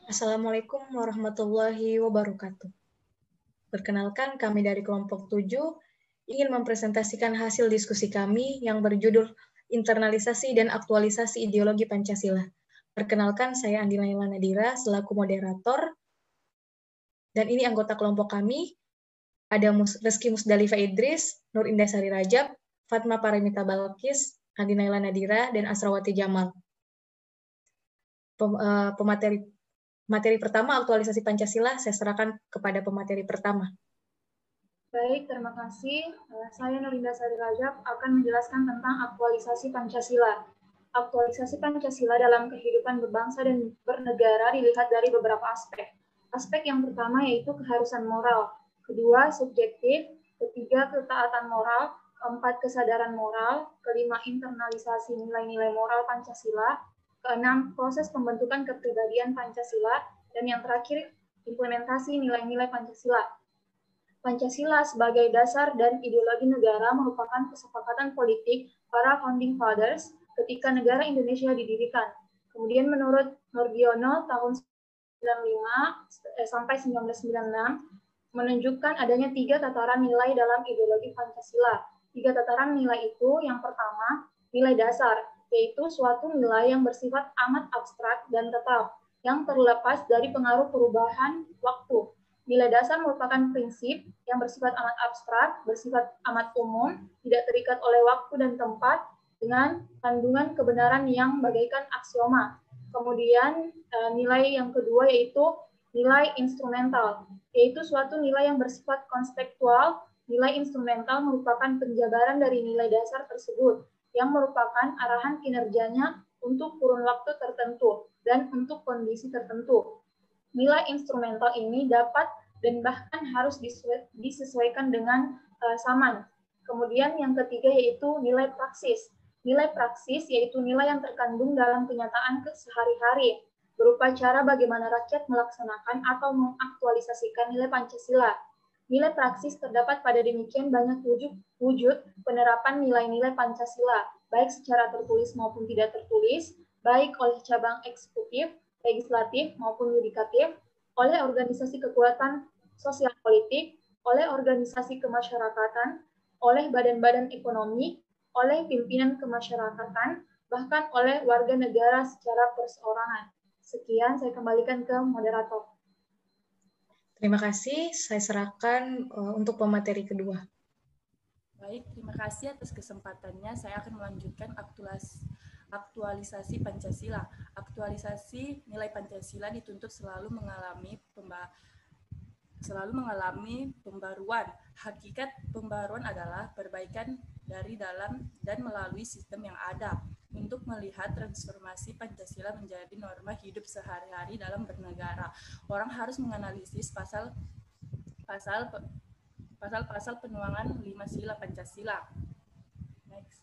Assalamualaikum warahmatullahi wabarakatuh. Perkenalkan, kami dari kelompok 7 ingin mempresentasikan hasil diskusi kami yang berjudul Internalisasi dan Aktualisasi Ideologi Pancasila. Perkenalkan, saya Andi Laila Nadira selaku moderator, dan ini anggota kelompok kami, ada Reski Musdalifa Idris, Nur Indah Sari Rajab, Fatma Paramita Balkis, Andi Laila Nadira, dan Asrawati Jamal. Materi pertama, aktualisasi Pancasila, saya serahkan kepada pemateri pertama. Baik, terima kasih. Saya Nurinda Sari Rajab akan menjelaskan tentang aktualisasi Pancasila. Aktualisasi Pancasila dalam kehidupan berbangsa dan bernegara dilihat dari beberapa aspek. Aspek yang pertama yaitu keharusan moral, kedua subjektif, ketiga ketaatan moral, keempat kesadaran moral, kelima internalisasi nilai-nilai moral Pancasila, keenam proses pembentukan kepribadian Pancasila, dan yang terakhir implementasi nilai-nilai Pancasila. Pancasila sebagai dasar dan ideologi negara merupakan kesepakatan politik para founding fathers ketika negara Indonesia didirikan. Kemudian menurut Nurdiono tahun 1995 sampai 1996 menunjukkan adanya 3 tataran nilai dalam ideologi Pancasila. 3 tataran nilai itu, yang pertama, nilai dasar, yaitu suatu nilai yang bersifat amat abstrak dan tetap, yang terlepas dari pengaruh perubahan waktu. Nilai dasar merupakan prinsip yang bersifat amat abstrak, bersifat amat umum, tidak terikat oleh waktu dan tempat, dengan kandungan kebenaran yang bagaikan aksioma. Kemudian nilai yang kedua yaitu nilai instrumental, yaitu suatu nilai yang bersifat konseptual. Nilai instrumental merupakan penjabaran dari nilai dasar tersebut, yang merupakan arahan kinerjanya untuk kurun waktu tertentu dan untuk kondisi tertentu. Nilai instrumental ini dapat dan bahkan harus disesuaikan dengan zaman. Kemudian yang ketiga yaitu nilai praksis. Nilai praksis yaitu nilai yang terkandung dalam kenyataan sehari-hari, berupa cara bagaimana rakyat melaksanakan atau mengaktualisasikan nilai Pancasila. Nilai praksis terdapat pada demikian banyak wujud penerapan nilai-nilai Pancasila, baik secara tertulis maupun tidak tertulis, baik oleh cabang eksekutif, legislatif maupun yudikatif, oleh organisasi kekuatan sosial politik, oleh organisasi kemasyarakatan, oleh badan-badan ekonomi, oleh pimpinan kemasyarakatan, bahkan oleh warga negara secara perseorangan. Sekian, saya kembalikan ke moderator. Terima kasih, saya serahkan untuk pemateri kedua. Baik, terima kasih atas kesempatannya. Saya akan melanjutkan aktualisasi Pancasila. Aktualisasi nilai Pancasila dituntut selalu mengalami pembaruan. Hakikat pembaruan adalah perbaikan dari dalam dan melalui sistem yang ada untuk melihat transformasi Pancasila menjadi norma hidup sehari-hari dalam bernegara. Orang harus menganalisis pasal-pasal penuangan 5 sila Pancasila. Next.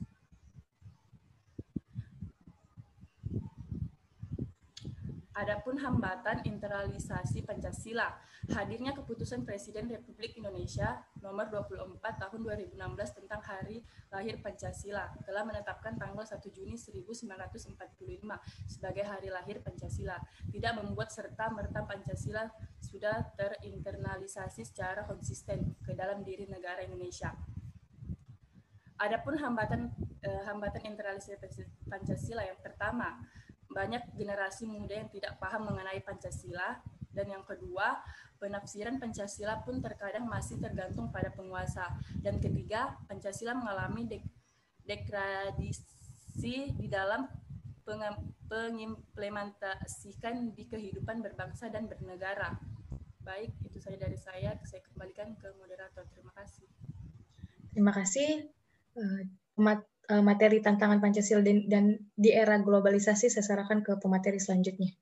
Adapun hambatan internalisasi Pancasila, hadirnya keputusan Presiden Republik Indonesia nomor 24 tahun 2016 tentang hari lahir Pancasila telah menetapkan tanggal 1 Juni 1945 sebagai hari lahir Pancasila, tidak membuat serta-merta Pancasila sudah terinternalisasi secara konsisten ke dalam diri negara Indonesia. Adapun hambatan internalisasi Pancasila, yang pertama, banyak generasi muda yang tidak paham mengenai Pancasila, dan yang kedua, penafsiran Pancasila pun terkadang masih tergantung pada penguasa, dan ketiga, Pancasila mengalami degradasi di dalam pengimplementasikan di kehidupan berbangsa dan bernegara. Baik, itu saja dari saya kembalikan ke moderator. Terima kasih. Terima kasih. Materi tantangan Pancasila dan di era globalisasi saya serahkan ke pemateri selanjutnya.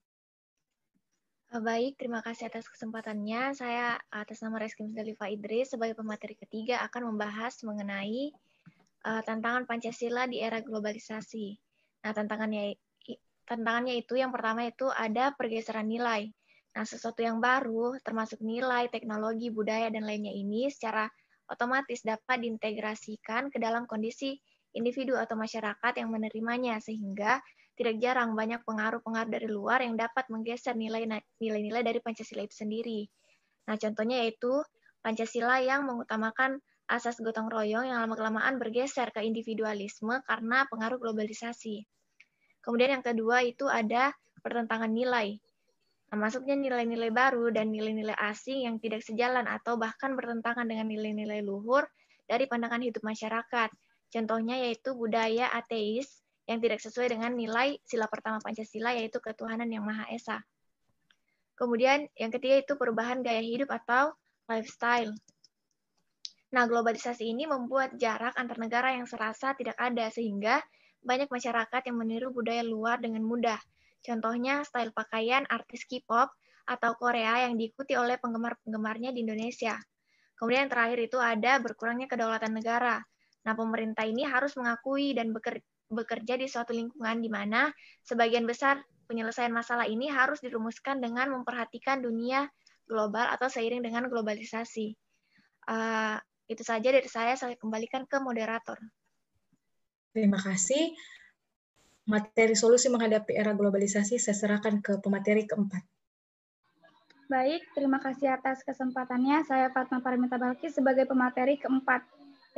Baik, terima kasih atas kesempatannya. Saya atas nama Reski Musdalifa Idris sebagai pemateri ketiga akan membahas mengenai tantangan Pancasila di era globalisasi. Nah, tantangannya itu yang pertama itu ada pergeseran nilai. Nah, sesuatu yang baru termasuk nilai, teknologi, budaya, dan lainnya ini secara otomatis dapat diintegrasikan ke dalam kondisi individu atau masyarakat yang menerimanya, sehingga tidak jarang banyak pengaruh-pengaruh dari luar yang dapat menggeser nilai-nilai dari Pancasila itu sendiri. Nah, contohnya yaitu Pancasila yang mengutamakan asas gotong royong yang lama-kelamaan bergeser ke individualisme karena pengaruh globalisasi. Kemudian yang kedua itu ada pertentangan nilai. Nah, masuknya nilai-nilai baru dan nilai-nilai asing yang tidak sejalan atau bahkan bertentangan dengan nilai-nilai luhur dari pandangan hidup masyarakat. Contohnya yaitu budaya ateis yang tidak sesuai dengan nilai sila pertama Pancasila yaitu ketuhanan yang Maha Esa. Kemudian yang ketiga itu perubahan gaya hidup atau lifestyle. Nah, globalisasi ini membuat jarak antar negara yang serasa tidak ada sehingga banyak masyarakat yang meniru budaya luar dengan mudah. Contohnya style pakaian artis K-pop atau Korea yang diikuti oleh penggemar-penggemarnya di Indonesia. Kemudian yang terakhir itu ada berkurangnya kedaulatan negara. Nah, pemerintah ini harus mengakui dan bekerja di suatu lingkungan di mana sebagian besar penyelesaian masalah ini harus dirumuskan dengan memperhatikan dunia global atau seiring dengan globalisasi. Itu saja dari saya kembalikan ke moderator. Terima kasih. Materi solusi menghadapi era globalisasi saya serahkan ke pemateri keempat. Baik, terima kasih atas kesempatannya. Saya Fatma Paramita Balkis sebagai pemateri keempat,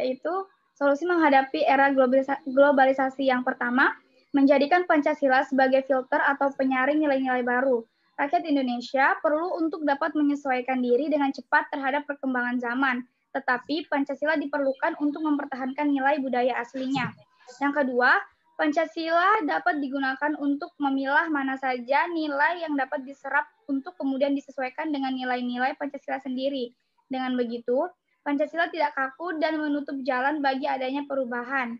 yaitu solusi menghadapi era globalisasi yang pertama, menjadikan Pancasila sebagai filter atau penyaring nilai-nilai baru. Rakyat Indonesia perlu untuk dapat menyesuaikan diri dengan cepat terhadap perkembangan zaman, tetapi Pancasila diperlukan untuk mempertahankan nilai budaya aslinya. Yang kedua, Pancasila dapat digunakan untuk memilah mana saja nilai yang dapat diserap untuk kemudian disesuaikan dengan nilai-nilai Pancasila sendiri. Dengan begitu, Pancasila tidak kaku dan menutup jalan bagi adanya perubahan.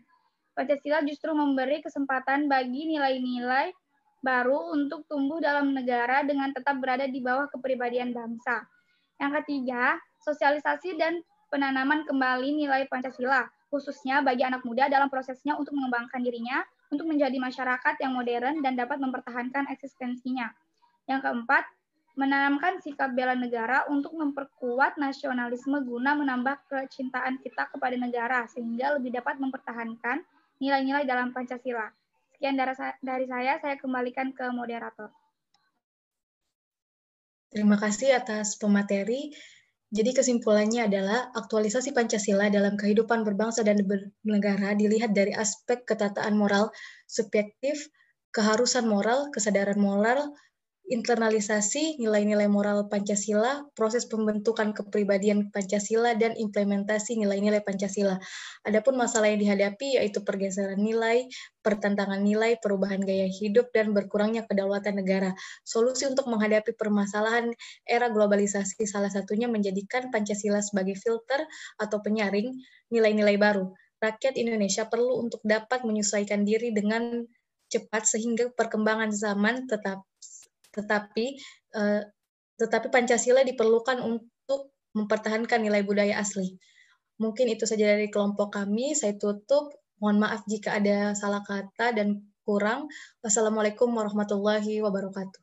Pancasila justru memberi kesempatan bagi nilai-nilai baru untuk tumbuh dalam negara dengan tetap berada di bawah kepribadian bangsa. Yang ketiga, sosialisasi dan penanaman kembali nilai Pancasila, khususnya bagi anak muda dalam prosesnya untuk mengembangkan dirinya, untuk menjadi masyarakat yang modern dan dapat mempertahankan eksistensinya. Yang keempat, menanamkan sikap bela negara untuk memperkuat nasionalisme guna menambah kecintaan kita kepada negara, sehingga lebih dapat mempertahankan nilai-nilai dalam Pancasila. Sekian dari saya kembalikan ke moderator. Terima kasih atas pemateri. Jadi kesimpulannya adalah aktualisasi Pancasila dalam kehidupan berbangsa dan bernegara dilihat dari aspek ketataan moral, subjektif, keharusan moral, kesadaran moral, internalisasi nilai-nilai moral Pancasila, proses pembentukan kepribadian Pancasila, dan implementasi nilai-nilai Pancasila. Adapun masalah yang dihadapi yaitu pergeseran nilai, pertentangan nilai, perubahan gaya hidup, dan berkurangnya kedaulatan negara. Solusi untuk menghadapi permasalahan era globalisasi salah satunya menjadikan Pancasila sebagai filter atau penyaring nilai-nilai baru. Rakyat Indonesia perlu untuk dapat menyesuaikan diri dengan cepat sehingga perkembangan zaman tetapi Pancasila diperlukan untuk mempertahankan nilai budaya asli. Mungkin itu saja dari kelompok kami. Saya tutup. Mohon maaf jika ada salah kata dan kurang. Wassalamualaikum warahmatullahi wabarakatuh.